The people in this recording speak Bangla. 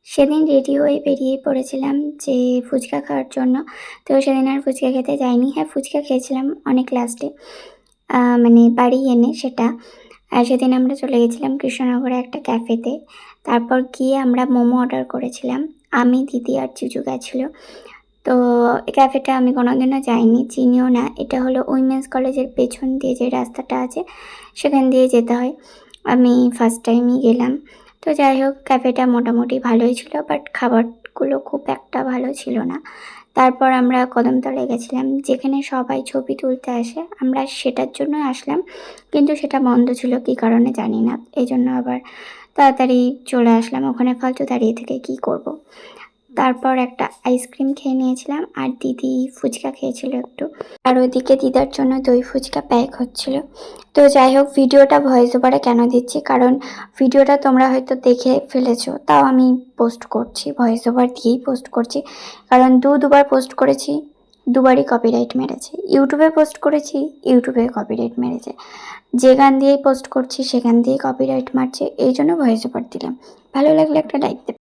সেদিন রেডি হয়ে বেরিয়ে পড়েছিলাম যে ফুচকা খাওয়ার জন্য। তো সেদিন আর ফুচকা খেতে যাইনি। হ্যাঁ, ফুচকা খেয়েছিলাম অনেক লাস্টে। মানে বাড়ি এনে সেটা। সেদিন আমরা চলে গেছিলাম কৃষ্ণনগরে একটা ক্যাফেতে। তারপর গিয়ে আমরা মোমো অর্ডার করেছিলাম। আমি, দিদি আর জিজু গেছিল। তো এই ক্যাফেটা আমি কোনোদিনও যাইনি, চিনিও না। এটা হলো উইমেন্স কলেজের পেছন দিয়ে যে রাস্তাটা আছে, সেখান দিয়ে যেতে হয়। আমি ফার্স্ট টাইমই গেলাম। তো যাই হোক, ক্যাফেটা মোটামুটি ভালোই ছিল, বাট খাবারগুলো খুব একটা ভালো ছিল না। তারপর আমরা কদমতলায় গেছিলাম, যেখানে সবাই ছবি তুলতে আসে। আমরা সেটার জন্য আসলাম, কিন্তু সেটা বন্ধ ছিল, কী কারণে জানি না। এই জন্য আবার তাড়াতাড়ি চলে আসলাম। ওখানে ফালতু দাঁড়িয়ে থেকে কী করব। তারপর একটা আইসক্রিম খেয়ে নিয়েছিলাম, আর দিদি ফুচকা খেয়েছিল একটু। আর ওইদিকে দিদার জন্য দই ফুচকা প্যাক হচ্ছিল। তো যাই হোক, ভিডিওটা ভয়েস ওভারে কেন দিচ্ছি, কারণ ভিডিওটা তোমরা হয়তো দেখে ফেলেছো, তাও আমি পোস্ট করছি, ভয়েস ওভার দিয়েই পোস্ট করছি। কারণ দুবার পোস্ট করেছি, দুবারই কপিরাইট মেরেছে। ইউটিউবে পোস্ট করেছি, ইউটিউবে কপিরাইট মেরেছে। যে গান দিয়েই পোস্ট করছি সেখান দিয়েই কপিরাইট মারছে। এই জন্য ভয়েস ওভার দিলাম। ভালো লাগলে একটা লাইক দেবে।